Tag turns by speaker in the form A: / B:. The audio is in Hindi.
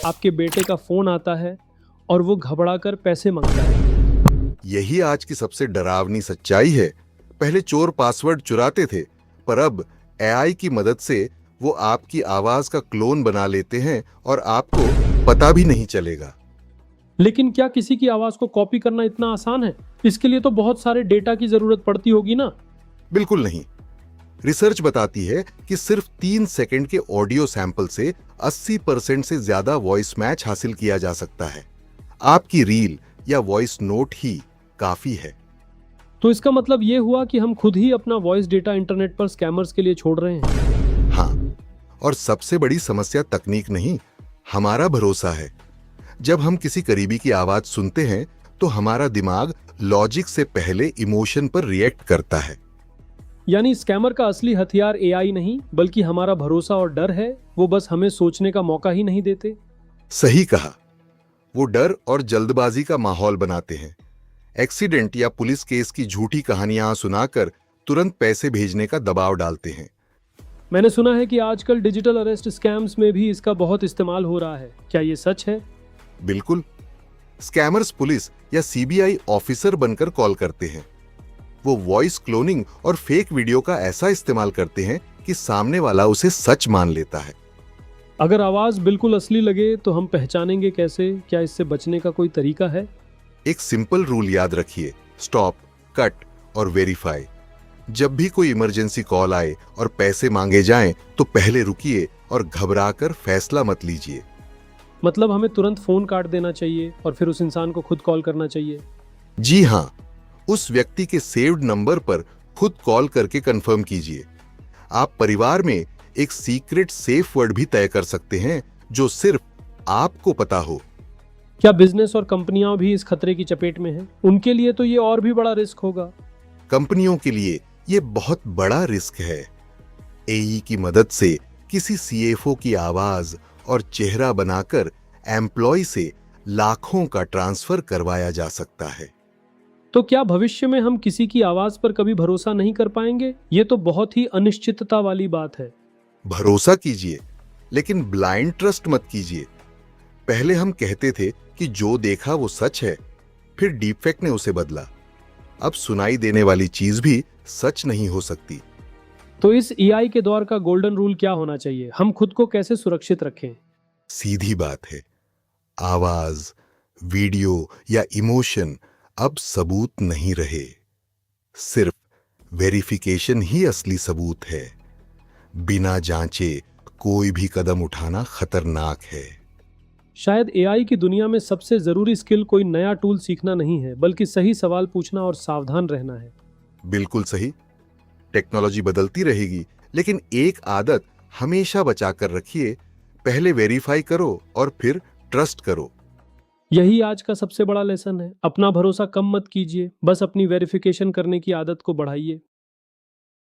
A: आपके बेटे का फोन आता है और वो घबराकर पैसे मांगता है।
B: यही आज की सबसे डरावनी सच्चाई है। पहले चोर पासवर्ड चुराते थे, पर अब एआई की मदद से वो आपकी आवाज का क्लोन बना लेते हैं और आपको पता भी नहीं चलेगा।
A: लेकिन क्या किसी की आवाज को कॉपी करना इतना आसान है? इसके लिए तो बहुत सारे डेटा की जरूरत पड़ती होगी ना?
B: बिल्कुल नहीं। रिसर्च बताती है कि सिर्फ 3 सेकंड के ऑडियो सैंपल से 80% से ज्यादा वॉइस मैच हासिल किया जा सकता है। आपकी रील या वॉइस नोट ही काफी है।
A: तो इसका मतलब ये हुआ कि हम खुद ही अपना वॉइस डेटा इंटरनेट पर स्कैमर्स के लिए छोड़ रहे हैं।
B: हाँ, और सबसे बड़ी समस्या तकनीक नहीं, हमारा भरोसा है। जब हम किसी करीबी की आवाज सुनते हैं तो हमारा दिमाग लॉजिक से पहले इमोशन पर रिएक्ट करता है।
A: यानी स्कैमर का असली हथियार एआई नहीं, बल्कि हमारा भरोसा और डर है। वो बस हमें सोचने का मौका ही नहीं देते।
B: सही कहा। वो डर और जल्दबाजी का माहौल बनाते हैं। एक्सीडेंट या पुलिस केस की झूठी कहानियां सुनाकर तुरंत पैसे भेजने का दबाव डालते हैं।
A: मैंने सुना है कि आजकल डिजिटल अरेस्ट स्कैम्स में भी इसका बहुत इस्तेमाल हो रहा है। क्या ये सच है?
B: बिल्कुल। स्कैमर्स पुलिस या सीबीआई ऑफिसर बनकर कॉल करते हैं। वो वॉइस क्लोनिंग और फेक वीडियो का ऐसा इस्तेमाल करते हैं कि सामने वाला उसे सच मान लेता है।
A: अगर आवाज बिल्कुल असली लगे तो हम पहचानेंगे कैसे? क्या इससे बचने का कोई तरीका है?
B: एक सिंपल रूल याद रखिए, स्टॉप, कट और वेरीफाई। जब भी कोई इमरजेंसी कॉल आए और पैसे मांगे जाएं तो पहले रुकिए और घबराकर फैसला मत लीजिए।
A: मतलब हमें तुरंत फोन काट देना चाहिए और फिर उस इंसान को खुद कॉल करना चाहिए?
B: जी हां, उस व्यक्ति के सेव्ड नंबर पर खुद कॉल करके कंफर्म कीजिए। आप परिवार में एक सीक्रेट सेफ वर्ड भी तय कर सकते हैं जो सिर्फ आपको पता हो।
A: क्या बिजनेस और कंपनियां भी इस खतरे की चपेट में हैं? उनके लिए तो ये और भी बड़ा रिस्क होगा।
B: कंपनियों के लिए यह बहुत बड़ा रिस्क है। एई की मदद से किसी सीएफओ की आवाज और चेहरा बनाकर एम्प्लॉय से लाखों का ट्रांसफर करवाया जा सकता है।
A: तो क्या भविष्य में हम किसी की आवाज पर कभी भरोसा नहीं कर पाएंगे? ये तो बहुत ही अनिश्चितता वाली बात है।
B: भरोसा कीजिए, लेकिन ब्लाइंड ट्रस्ट मत कीजिए। पहले हम कहते थे कि जो देखा वो सच है, फिर डीपफेक ने उसे बदला। अब सुनाई देने वाली चीज भी सच नहीं हो सकती।
A: तो इस एआई के दौर का गोल्डन रूल क्या होना चाहिए? हम खुद को कैसे सुरक्षित रखें?
B: सीधी बात है, आवाज, वीडियो या इमोशन अब सबूत नहीं रहे। सिर्फ वेरिफिकेशन ही असली सबूत है। बिना जांचे कोई भी कदम उठाना खतरनाक है।
A: शायद एआई की दुनिया में सबसे जरूरी स्किल कोई नया टूल सीखना नहीं है, बल्कि सही सवाल पूछना और सावधान रहना है।
B: बिल्कुल सही। टेक्नोलॉजी बदलती रहेगी, लेकिन एक आदत हमेशा बचा कर रखिए, पहले वेरीफाई करो और फिर ट्रस्ट करो।
A: यही आज का सबसे बड़ा लेसन है। अपना भरोसा कम मत कीजिए, बस अपनी वेरिफिकेशन करने की आदत को बढ़ाइए।